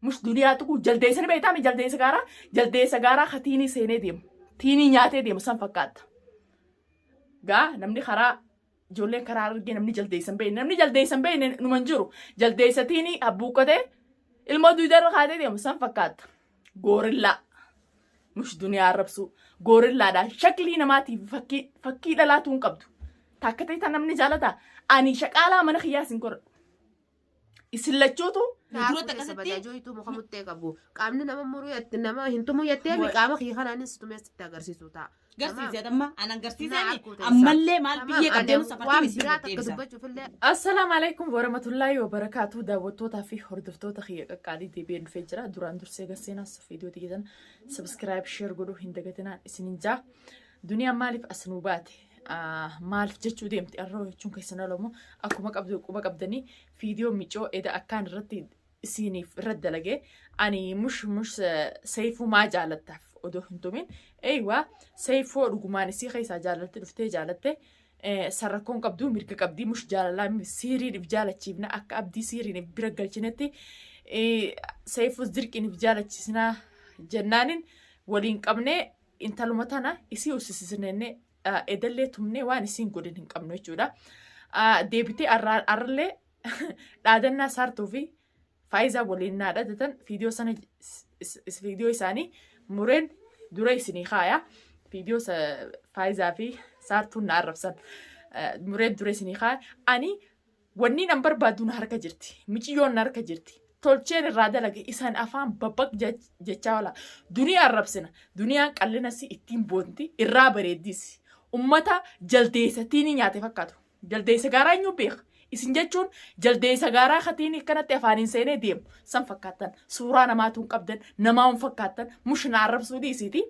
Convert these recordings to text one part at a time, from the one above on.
مش دنيا تقول جلدي سنة بيتامي جلدي سجارة ختيني سنة ديم تيني نياتي ديم سنفكات قا نمني خرا جولين كرا رجع نمني جلدي سنبين نمنجرو جلدي ستيني أبوكته الموضوع ده خاطر ديم سنفكات غوريلا مش دنيا ربسو غوريلا دا شكلي نماتي فكي لا تون قبض تاكتي تنمني جالتا أني شكالا من خياسين كور إسلاتشوتو Duro takasatti joitu muka muttee qabu qaamni nama muruu yatte nama hintumu yattee qaama kii kanaanis tumee sitti agarsiisu ta'a. Garsiisee amma an agarsiisanii ammallee maal biyyee qabdeenu safartii biraa takka dubbachuufillee. Assalaamu alaikum warahmatullahi wabarakatuh daawwattootaa fi hordoftoota kiyya qaqqaalii deebi'ee dhufee jira. Duraan dursee garseenaas viidiyoo tigisan subscribe share godhuu hin dagatinaan isinin jaa. Duniyaan maaliif as nuu baate? Maal jechuu deemti arroo jechuun keessan olomoo akkuma quba qabdanii viidiyoo micoo eda akkaan irratti isiniif irratti dalagee ani mush seefuu maa jaalattaaf odoo hin tumin eeywaa seefoo dhugumaan isii keessaa jaalatte dhuftee jaalatte sarrakkoon qabduu mirga qabdii mush jaalalaa siiriiniif jaalachiifna akka abdii siiriiniif bira galchinetti seefus dirqiiniif jaalachiisnaa jennaanin waliin qabnee intaluma tana isii usisisnenne edallee tumnee waan isiin godhin hin qabnu jechuudha. Deebitee arrallee dhaadannaa saartuu fi faayizaa waliin naadhatatan viidiyoo isaanii mureen dura isinii kaaya. Viidiyoo faayizaa fi saartuun na arrabsan mureen dura isinii kaaya. Ani wanni nan barbaadu na harka jirti. Miciyyoon na harka jirti. Tolcheen irraa dalage isaan afaan babbaq jechaa oola. Duniyaa arrabsina. Duniyaan qallinasi ittiin boonti irraa bareeddisi. Ummata jaldeessatiin nyaate fakkaatu. Jaldeessa gaaraa eenyu beeka. Isin jechuun jaldeessa gaaraa katiin akkanatti afaaniin seenee deemu. San fakkaatan suuraa namaatuun qabdan namaa fakkaatan mush na arrabsuu dhiisiiti.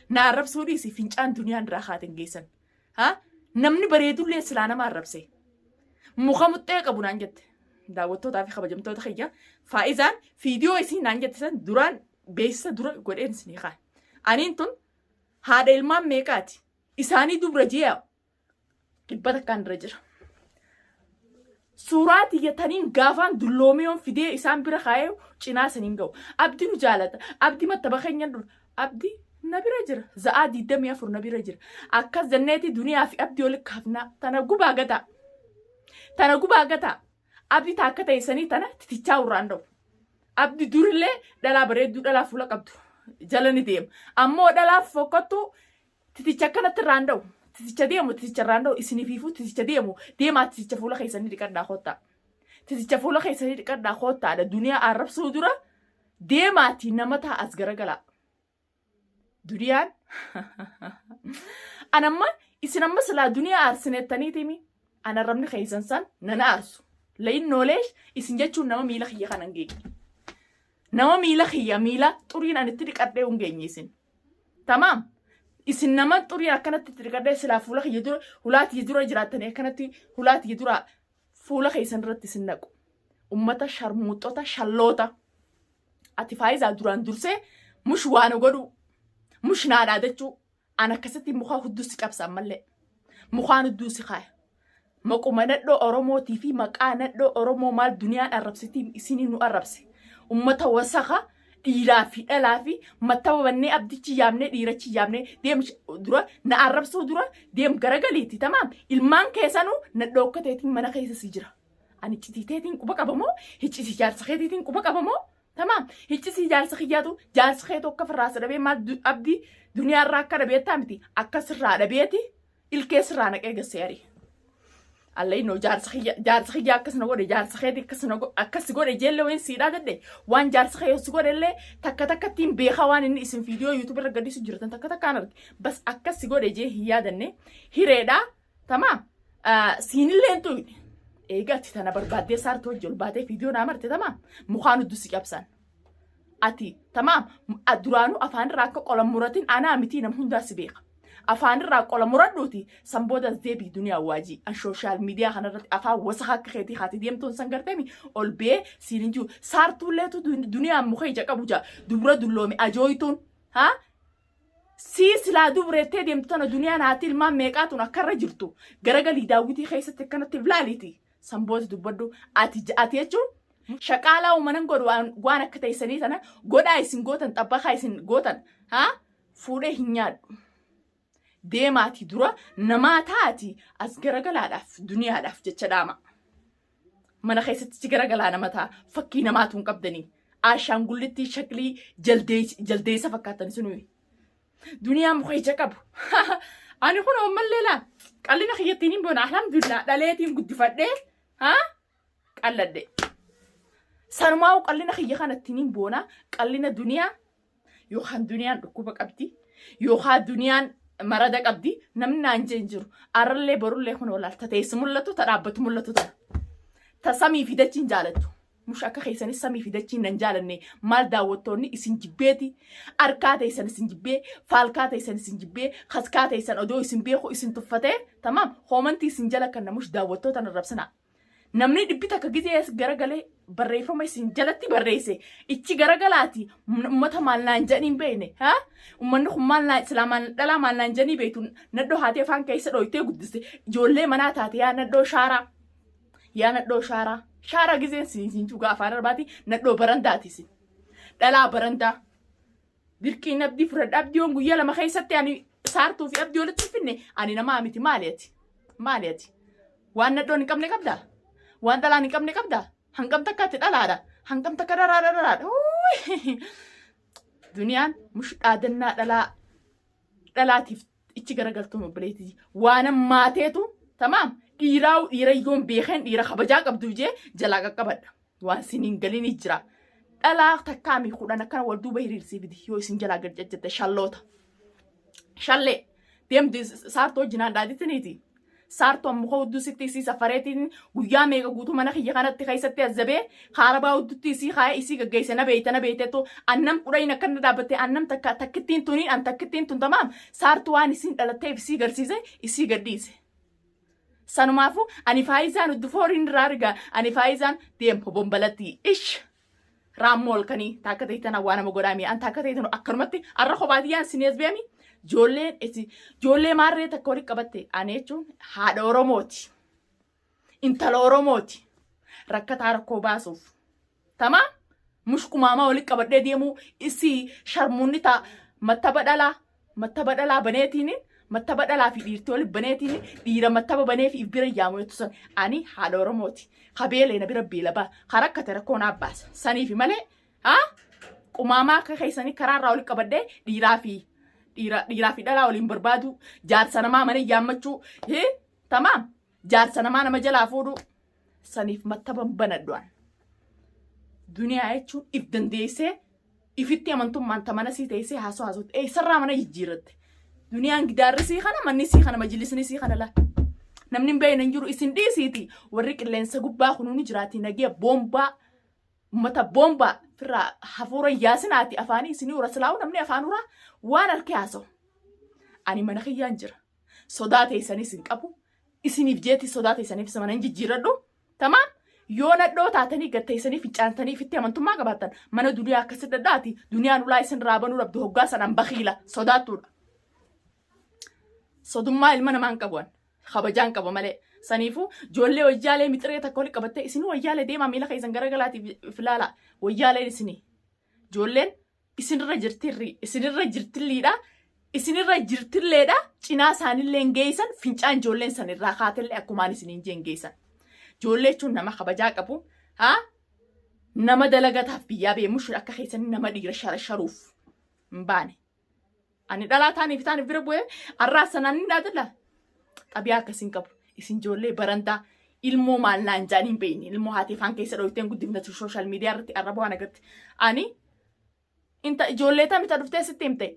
Na arrabsuu dhiisi fincaan duniyaan irraa kaateen geessan. Namni bareedullee silaa nama arrabse. Muka muxxee qabu naan jette. Daawwattootaa fi kabajamtoota kiyya. Faayizaan viidiyoo isiin naan jette san duraan beeksisa dura godheen isinii kaa. Aniin tun haadha ilmaan meeqaati? Isaanii dubra ji'a dhibbata akkaan irra jira. Suuraa tiyyataniin gaafaan dulloomiyoon fidee isaan bira kaayee cinaa saniin ga'u. Abdi nu jaalata. Abdi mattaba keenyan dura. Abdi na bira jira. Za'aa 24 na bira jira. Akkas janneeti duniyaa fi abdi oli kaafnaa. Tana gubaa gataa. Abdi taakka ta'e sanii tana titichaa urraan da'u. Abdi durillee dhalaa bareedduu dhalaa fuula qabdu. Jala ni deema. Ammoo dhalaaf fokkottuu titicha akkanatti irraan da'u. Titicha deemu titicha irraan da'u isiniifiifuu titicha deemaa titicha fuula keessanii dhiqadhaa koottaa. Titicha fuula keessanii dhiqadhaa koottaadha. Duniyaa arrabsuu dura deemaatii nama ta'a as garagalaa. Duniyaan anamma isin amma silaa duniyaa aarsinettaniitimi anarrabni keessan san nana aarsu. Layin nooleesh isin jechuun nama miila kiyya kanan geenye. Nama miila kiyya miila xuriin anitti dhiqadhee hin geenye isin. Tamaam. Isin nama xuriin akkanatti dhiqadhee silaa fuula kiyya dura hulaatii dura jiraattanii akkanatti hulaatii dura fuula keessan irratti isin naqu. Ummata sharmuuxota shalloota. Ati faayizaa duraan dursee mush waan godhu mush naadhaa jechuu an akkasitti mukaa hudduusi cabsaan mallee. Mukaan hudduusi kaaya. Maquma nadhoo Oromootii fi maqaa nadhoo Oromoo maal duniyaan arrabsitii isinii nu arrabse. Ummata wasaqa dhiiraa fi dhalaa fi mattaba bannee abdichi yaamnee dhiirachi yaamnee deem dura na arrabsuu dura deem garagaliiti tamaam. Ilmaan keessanuu nadhoo akka ta'eetiin mana keessa si jira. Ani citiiteetiin quba qabamoo hiccisi jaarsa keetiitiin quba qabamoo tamaam. Hiccisi jaarsa kiyyaatu jaarsa keetu akka firraasa dhabee maal abdii duniyaarraa akka dhabeettaa miti akka sirraa dhabeeti ilkee sirraa naqee gassee arii. Allai no jaarsa kiyya akkasina godhe jaarsa keeti akkasi godhe jeelle wayin siidhaa gadde waan jaarsa kiyya si godhe illee takkattiin beekaa waan inni isin viidiyoo yuutuub irra gadhiisu jirtan takkaan arge bas akkasi godhe jee hin yaadanne hireedhaa tamaam siinilleen tuyne eegatti tana barbaaddee saartuu hojii ol baatee viidiyoo naa marte tamaam mukaan hudduusi cabsan ati tamaam duraanuu afaan irraa akka qolan muratiin anaa mitii nam hundaa si beeka. Afaan irraa qola muradhuuti sanbooda deebii duniyaa waajii an sooshaal miidiyaa kanarratti afaan wasaqa akka keetii haati deemtuun san garteemi ol bee siin jiru saartuulleetu duniyaa muka ija qabu jaa dubra dulloome ajooytuun silaa dubreettee deemtu tana duniyaan haati ilmaan meeqaatuun akkarra jirtu garagalii daawwitii keessatti akkanatti ilaaliiti sanbooda dubbadhu ati jechuun shaqaalaa uumanan godhu waan akka ta'isanii sana godhaa isin gootan xabbakaa isin gootan fuudhee hin nyaadhu. Deemaatii dura namaa taati as garagalaadhaaf duniyaadhaaf jecha dhaama. Mana keessatti garagalaa nama ta'a fakkii namaatu hin qabdanii. Ashaangullitti shaklii jaldeessa fakkaatan sinuyi. Duniyaa muka ija qabu. Ani kun ammallee laa qallina kiyyattiin hin boona alhamdulillah dhaleetiin guddifadhee qalladhe. Sanumaa qallina kiyya kanattiin hin boona qallina duniyaa yookaan duniyaan dhukkuba qabdi yookaan duniyaan marada qabdi namni naan jeen jiru arrallee borullee kun walaalta teessi mul'atu ta dhaabbatu mul'atu ta samii fi dachiin jaalattu. Mush akka keessanii samii fi dachiin nan jaalanne maal daawwattoonni isin jibbeeti arkaa teessan isin jibbee faalkaa teessan isin jibbee kaskaa teessan odoo isin beeku isin tuffatee tamam hoomantii isin jala kan namush daawwattoota narrabsina. Namni dhibbita akka gizee garagalee barreeffama isin jalatti barreesse ichi garagalaati ummata maal naan jedhaniin beekne ummanni kun maal naan islaamaan dhalaa maal naan jedhanii beektu naddoo haatee afaan keessa dhooytee guddiste ijoollee manaa taate yaa naddoo shaaraa shaaraa gizeen siin juga afaan arbaati naddoo barandaatis dhalaa barandaa dirqiin abdii fudhadha abdii on guyyaa lama keessatti ani saartuu fi abdii walitti finne ani namaa miti maaliati waan naddoon hin qabne qabdaa waan dhalaan hin qabne qabdaa hangam takkaatti dhalaadha hangam takka dharaadha duniyaan mush dhaadannaa dhalaatiif ichi garagaltuu mobbileetii waan maateetu tamaam dhiira yoon beekeen dhiira kabajaa qabdu jee jalaa qaqqabadha waan siniin galiin jira dhalaa takkaamii kudhan akkana wal duuba hiriirsii fidi yoo isin jalaa gad jajjatte shallee deemti saartoo jinaan dhaaditiniiti saartoo muka hudduu sitti isii safareetiin guyyaa meeqa guutuu mana kiyya kanatti keessatti azzabee kaarabaa huddutti isii kaayee isii gaggeesse na beeyteetu annam qudhayin akkana dhaabbatte annam takkittiin tuniin an takkittiin tun tamaam saartuu waan isiin dhalatteef isii garsiise isii gadhiise. Sanumaafu ani faayizaan uddufooriin irraa argaa ani faayizaan deempo bombalatti raammoo olkanii taakka ta'itana waan nama godhaami an taakka ta'itanu akkanumatti arra kobaatiyyaan sinees beemi ijoollee maarree takka walitti qabatte ani jechuun haadha Oromooti intala Oromooti rakkataa rakkoo baasuuf tamaa mushkumaamaa walitti qabadhee deemuu isii sharmuunni ta'a mattaba dhalaa baneetiin mattaba dhalaa fi dhiirtii walitti baneetiin dhiira mattaba banee fi bira yaamu jettu san ani haadha Oromooti kabeelee na bira beelabaa karakkate rakkoon abbaasa saniifi malee qumaamaa akka keessanii karaarraa walitti qabadhee dhiiraa fi dhalaa waliin barbaadu jaarsa namaa mana yaammachuu tamaam jaarsa namaa nama jalaa fuudhu saniif mattaban banaddu'an duniyaa jechuun if dandeessee ifitti amantummaan tamana sii teessee haasootti eessarraa mana jijjiirratte duniyaan gidaarri sii kana manni sii kana majlisni sii kana laa namni beeyna jiru isin dhiisiiti warri qilleensa gubbaa kunuuni jiraati nagee boombaa ummata boombaa firraa hafuura yaasinaati afaanii isinii ura silaa'u namni afaan uraa waan harkee haasa'u ani mana kiyyaan jira sodaa teessanis hin qabu isiniif jeeti sodaa teessaniif isa mana hin jijjiirradhu tamaan yoo nadhoo taatanii gatteessanii ficcaantaniif itti amantummaa qabaattan mana duniyaa akkasitti dhadhaati duniyaan ulaa isin raabanuu dhabdu hoggaa sanaan bakiila sodaattuudha. Sodummaa ilma namaan qabuan kabajaan qaba malee saniifu ijoollee wayyaalee mixiree takka walitti qabattee isin wayyaalee deemaa miila keessan garagalaatiif ilaala wayyaaleen isinii ijoolleen isinirra jirtilleedha cinaa isaanillee geessan fincaan ijoolleen sanirraa kaatellee akkumaan isiniin jeen geessan ijoollee jechuun nama kabajaa qabu nama dalagataaf biyyaa beemush akka keessanii nama dhiira sharuuf hin baane. Ani dhalaa taaniif bira bu'ee arraa sanaan ni dhaadala. Xabiyaa akkasiin qabu. Isin ijoollee barantaa ilmoo maal naan jaaniin beeyni. Ilmoo haati afaan keessa dhoofteen guddifnatu sooshaal miidiyaa irratti arraba waan agarti. Ani ijoollee tamita dhuftee sitti himte.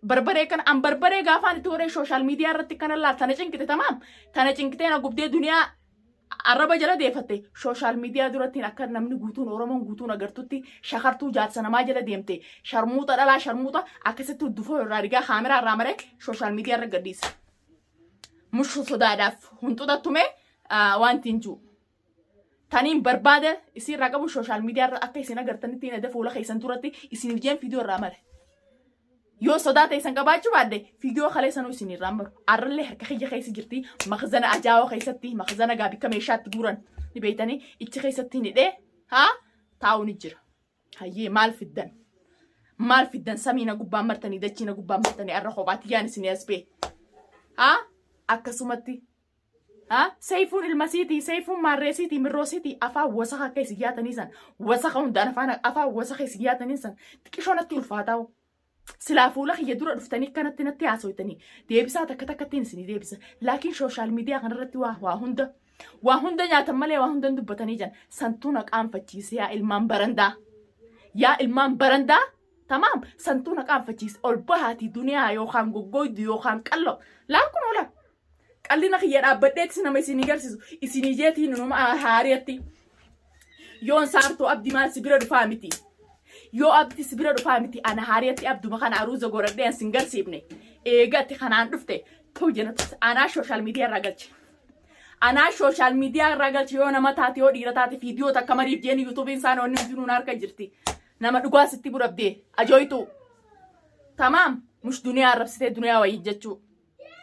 Barbaree kana an barbaree gaafaan itti horee sooshaal miidiyaa irratti kana laal tana cinkite tamaam. Tana cinkitee na gubdee duniyaa arraba jala deefatte sooshaal miidiyaa durattiin akka namni guutuun Oromoon guutuun agartutti shakartuu jaarsa namaa jala deemte sharmuuta dhalaa sharmuuta akkasitti uddufoo irraa dhigaa kaameraa irraa maree sooshaal miidiyaa irra gadhiisa. Mushu sodaadhaaf hunxuxattume wanti hin jiru. Taniin barbaada isin qabu sooshaal miidiyaa irra akka isin agartanitti na fuula keessan duratti isin ijeen viidiyoo irraa mare. Yoo sodaa teessan qabaachuu baadde fiidiyoo kalee sanuu isin irraa maru. Arrallee harka kiyya keessa jirti makhzana ajaa'oo keessatti makhzana gaabika meeshaatti guuran ni beeytanii ichi keessatti ni dhee taa'uun jira. Hayyee maal fiddan? Maal fiddan samiina gubbaan martanii dachiina gubbaan martanii arra kophaatti yaan isin as bee. Haa? Akkasumatti. Haa? Seifuun ilmasiitii, seifuun maarreesiitii, mirroosiitii afaan wasaka akka isin yaatanii san wasaka hundaan afaan wasaka isin yaatanii san xiqqishoonatti ulfaataa'u. Silaa fuula kiyya dura dhuftanii kanatti natti haasoytanii deebisaa takka takkattiin isinii deebisa. Laakiin sooshaal miidiyaa kanarratti waa hunda nyaatan malee waa hunda dubbatanii jiran santuuna qaanfachiise yaa ilmaan barandaa. Yaa ilmaan barandaa tamaam santuuna qaanfachiise ol bahaatii duniyaa yookaan goggoydu yookaan qallo laan kun oola. Qallina kiyya dhaabbadheetis nama isinii garsiisu isinii jeetiin numa haariyaatti. Yoon saartuu abdii maal si bira dhufaa miti. Yoo abdi si bira dhufaa miti ana haariyaatti abduma kana aruuza godhadhee sin garsiifne eegatti kanaan dhufte ta'u jenatu anaa sooshaal miidiyaa irraa galche. Anaa sooshaal miidiyaa irraa galche yoo nama taate yoo dhiira taate viidiyoota akka mariif jeeni yuutuubiin isaanii onni hujinuun harka jirti. Nama dhugaa sitti burabdee ajooytu. Tamaam mush duniyaa arrabsitee duniyaa wayii jechuu.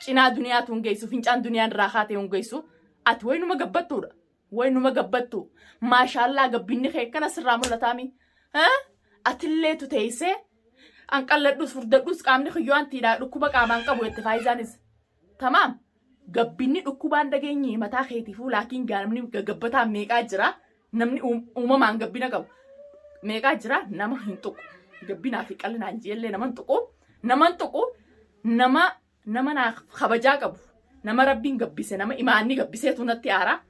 Cinaa duniyaatu hin geessu fincaan duniyaan irraa kaatee hin geessu. Ati waynuma gabbattuudha. Waynuma gabbattu. Maashaallaa gabbinni kee akkana sirraa mul'ataami. Atilleetu teessee anqalladhus furdadhus qaamni kiyyoo antiidhaa dhukkuba qaamaan qabu itti faayizaanis. Tamaam gabbinni dhukkubaan dhageenye mataa keetiifuu laakiin namni gagabbataan meeqaa jira namni uumamaan gabbina qabu meeqaa jira nama hin tuqu gabbinaa fi qal'inaan jeellee nama hin tuqu nama naaf kabajaa qabu nama rabbiin gabbise nama imaanni gabbiseetu natti aaraa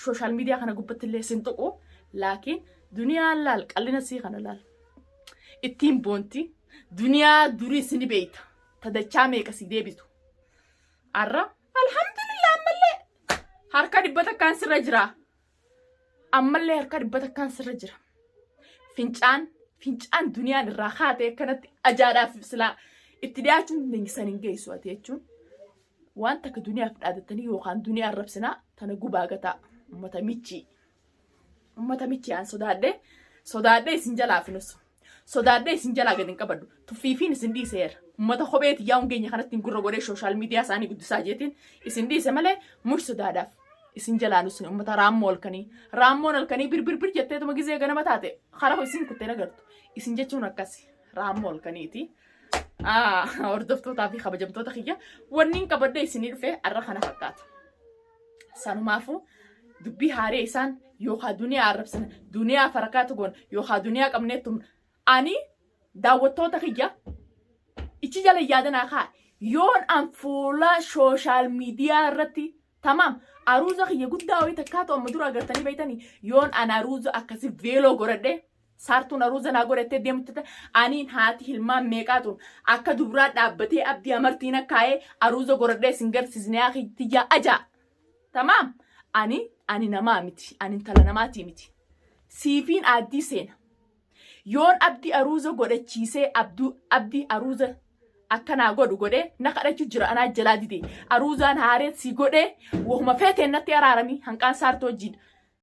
sooshaal miidiyaa kana gubbattillee sin tuqu laakiin duniyaan laal qal'ina sii kana laal. Ittiin boonti duniyaa durii sini beeyta tadachaa meeqa si deebitu arra alhamdulillah ammallee harka dhibbata akkaan sirra jira ammallee harka dhibbata akkaan sirra jira fincaan duniyaan irraa kaatee akkanatti ajaadhaaf silaa itti dhiyaachuun dangisan hin geessu ati jechuun waan takka duniyaaf dhaadattanii yookaan duniyaa arrabsinaa tana gubaa gataa ummata michii aan sodaadhee isin jalaa finusu. Sodaadhee isin jalaa gadi hin qabaddu. Tuffiifiin isin dhiiseera. Ummata kopheeti yaa hungeenya kanatti gurra godhee sooshaal miidiyaa isaanii guddisaa jeetiin isin dhiise malee mush sodaadhaaf. Isin jalaa nusin ummata raammoo halkanii. Raammoon halkanii birbir jetteetuma gizee ganama taate karaa isin kuttee nagartu. Isin jechuun akkasi raammoo halkaniiti. Hordoftootaa fi kabajamtoota kiyya wanni hin qabadde isinii dhufee arra kana fakkaata. Sanumaafuu dubbii haaree isaan yookaan duniyaa arrabsan duniyaa farakaatu goon yookaan duniyaa qabneettu ani daawwattoota kiyya ichi jala yaadanaa kaa yoon an fuula sooshaal miidiyaa irratti tamaam aruuza kiyya guddaa wayii takkaatu amma dura agartanii beeytanii yoon an aruuza akkasi veeloo godhadhee saartuun aruuza naa godhattee deemtu aniin haati hilmaan meeqaatuun akka dubiraa dhaabbatee abdii amartiin akkaa'ee aruuza godhadhee sin garsiisnee akitiyyaa ajaa tamaam ani namaa miti ani intala namaatii miti siifiin aaddii seena. Yoon abdi aruuza godhachiisee abdi aruuza akkanaa godhu godhee na kadhachuu jira anaa jalaa didee aruuzaan haareet si godhee wahuma feeteen natti araaramii hanqaan saartoo wajjin